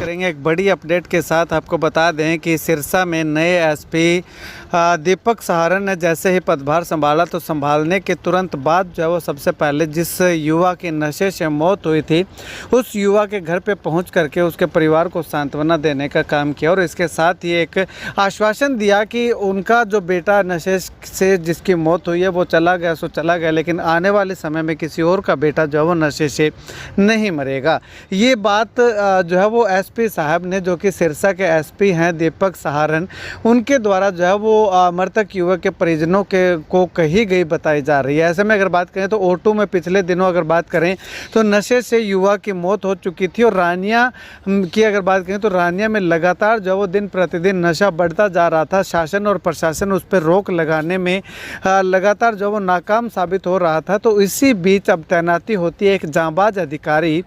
करेंगे एक बड़ी अपडेट के साथ। आपको बता दें कि सिरसा में नए एसपी दीपक सहारण ने जैसे ही पदभार संभाला तो संभालने के तुरंत बाद जो है वो सबसे पहले जिस युवा की नशे से मौत हुई थी उस युवा के घर पे पहुंच करके उसके परिवार को सांत्वना देने का काम किया और इसके साथ ही एक आश्वासन दिया कि उनका जो बेटा नशे से जिसकी मौत हुई है वो चला गया सो चला गया, लेकिन आने वाले समय में किसी और का बेटा जो है वो नशे से नहीं मरेगा। ये बात जो है वो एसपी साहब ने, जो कि सिरसा के एसपी हैं दीपक सहारण, उनके द्वारा जो है वो मृतक युवक के परिजनों को कही गई बताई जा रही है। ऐसे में अगर बात करें तो ओटू में पिछले दिनों अगर बात करें तो नशे से युवा की मौत हो चुकी थी और रानिया की अगर बात करें तो रानिया में लगातार जो वो दिन प्रतिदिन नशा बढ़ता जा रहा था। शासन और प्रशासन उस पर रोक लगाने में लगातार जो वो नाकाम साबित हो रहा था। तो इसी बीच अब तैनाती होती है एक जांबाज अधिकारी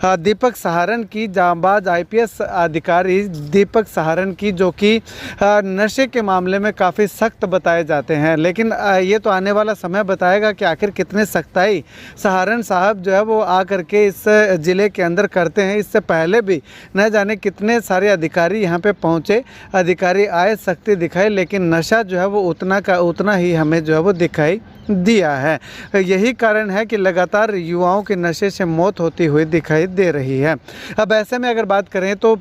दीपक सहारण की, जांबाज आईपीएस अधिकारी दीपक सहारण की, जो कि नशे के मामले में काफ़ी सख्त बताए जाते हैं। लेकिन ये तो आने वाला समय बताएगा कि आखिर कितने सख्ताई सहारण साहब जो है वो आकर के इस ज़िले के अंदर करते हैं। इससे पहले भी न जाने कितने सारे अधिकारी यहाँ पे पहुँचे, अधिकारी आए, सख्ती दिखाई, लेकिन नशा जो है वो उतना का उतना ही हमें जो है वो दिखाई दिया है। यही कारण है कि लगातार युवाओं के नशे से मौत होती हुई दिखाई दे रही है। अब ऐसे में अगर बात करें तो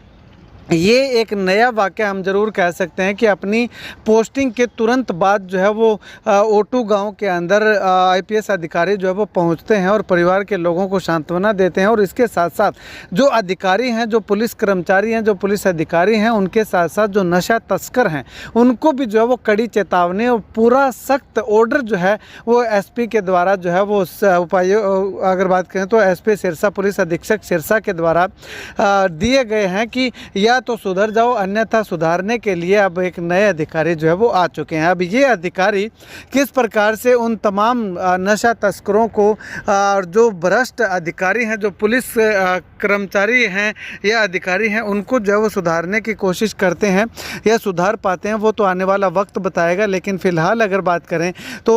ये एक नया वाक़या हम ज़रूर कह सकते हैं कि अपनी पोस्टिंग के तुरंत बाद जो है वो ओटू गांव के अंदर आईपीएस अधिकारी जो है वो पहुंचते हैं और परिवार के लोगों को सांत्वना देते हैं। और इसके साथ साथ जो अधिकारी हैं, जो पुलिस कर्मचारी हैं, जो पुलिस अधिकारी हैं, उनके साथ साथ जो नशा तस्कर हैं उनको भी जो है वो कड़ी चेतावनी और पूरा सख्त ऑर्डर जो है वो एसपी के द्वारा जो है वो अगर बात करें तो एसपी सिरसा, पुलिस अधीक्षक सिरसा के द्वारा दिए गए हैं कि या तो सुधर जाओ, अन्यथा सुधारने के लिए अब एक नए अधिकारी जो है वो आ चुके हैं। अब ये अधिकारी किस प्रकार से उन तमाम नशा तस्करों को जो भ्रष्ट अधिकारी हैं, जो पुलिस कर्मचारी हैं या अधिकारी हैं, उनको जो है वो सुधारने की कोशिश करते हैं या सुधार पाते हैं, वो तो आने वाला वक्त बताएगा। लेकिन फ़िलहाल अगर बात करें तो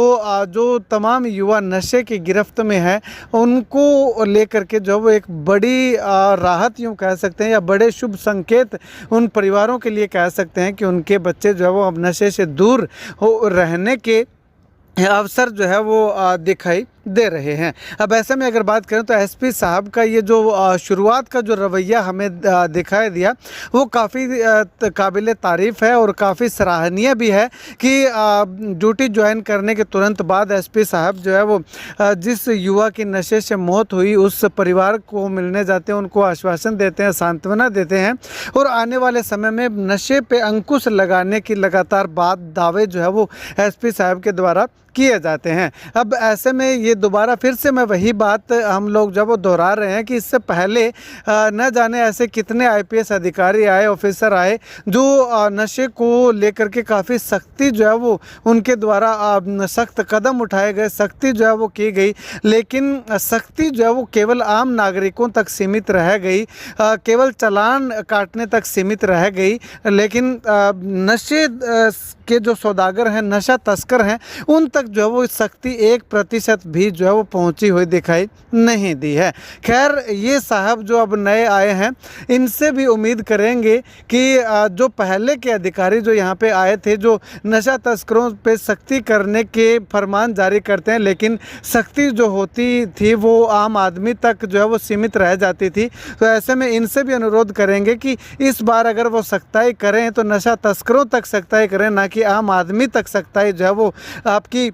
जो तमाम युवा नशे की गिरफ्त में है उनको लेकर के जो वो एक बड़ी राहत यूँ कह सकते हैं या बड़े शुभ संकेत उन परिवारों के लिए कह सकते हैं कि उनके बच्चे जो है वो अब नशे से दूर हो रहने के अवसर जो है वो दिखाई दे रहे हैं। अब ऐसे में अगर बात करें तो एसपी साहब का ये जो शुरुआत का जो रवैया हमें दिखाई दिया वो काफ़ी काबिल तारीफ़ है और काफ़ी सराहनीय भी है कि ड्यूटी ज्वाइन करने के तुरंत बाद एसपी साहब जो है वो जिस युवा की नशे से मौत हुई उस परिवार को मिलने जाते हैं, उनको आश्वासन देते हैं, सांत्वना देते हैं और आने वाले समय में नशे पे अंकुश लगाने की लगातार दावे जो है वो एसपी साहब के द्वारा किए जाते हैं। अब ऐसे में ये दोबारा फिर से मैं वही बात हम लोग जब वो दोहरा रहे हैं कि इससे पहले न जाने ऐसे कितने आईपीएस अधिकारी आए, ऑफिसर आए जो नशे को लेकर के काफ़ी सख्ती जो है वो उनके द्वारा सख्त कदम उठाए गए, सख्ती जो है वो की गई, लेकिन सख्ती जो है वो केवल आम नागरिकों तक सीमित रह गई, केवल चालान काटने तक सीमित रह गई। लेकिन नशे के जो सौदागर हैं, नशा तस्कर हैं, उन तक जो है वो सख्ती 1% भी जो है वो पहुंची हुई दिखाई नहीं दी है। खैर, ये साहब जो अब नए आए हैं इनसे भी उम्मीद करेंगे कि जो पहले के अधिकारी जो यहाँ पे आए थे, जो नशा तस्करों पे सख्ती करने के फरमान जारी करते हैं, लेकिन सख्ती जो होती थी वो आम आदमी तक जो है वो सीमित रह जाती थी। तो ऐसे में इनसे भी अनुरोध करेंगे कि इस बार अगर वो सख्ताई करें तो नशा तस्करों तक सख्ताई करें, ना कि आम आदमी तक सख्ताई जो है वो आपकी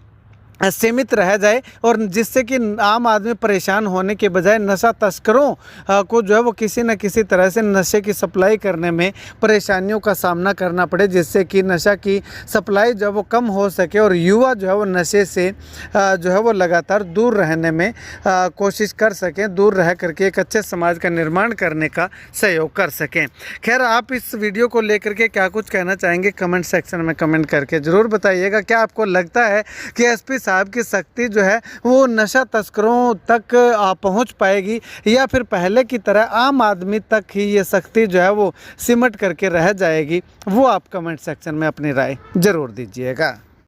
सीमित रह जाए, और जिससे कि आम आदमी परेशान होने के बजाय नशा तस्करों को जो है वो किसी न किसी तरह से नशे की सप्लाई करने में परेशानियों का सामना करना पड़े, जिससे कि नशा की सप्लाई जो है वो कम हो सके और युवा जो है वो नशे से जो है वो लगातार दूर रहने में कोशिश कर सकें, दूर रह करके एक अच्छे समाज का निर्माण करने का सहयोग कर सकें। खैर, आप इस वीडियो को लेकर के क्या कुछ कहना चाहेंगे कमेंट सेक्शन में कमेंट करके ज़रूर बताइएगा। क्या आपको लगता है कि एसपी साहब की सख्ती जो है वो नशा तस्करों तक पहुंच पाएगी, या फिर पहले की तरह आम आदमी तक ही ये सख्ती जो है वो सिमट करके रह जाएगी? वो आप कमेंट सेक्शन में अपनी राय ज़रूर दीजिएगा।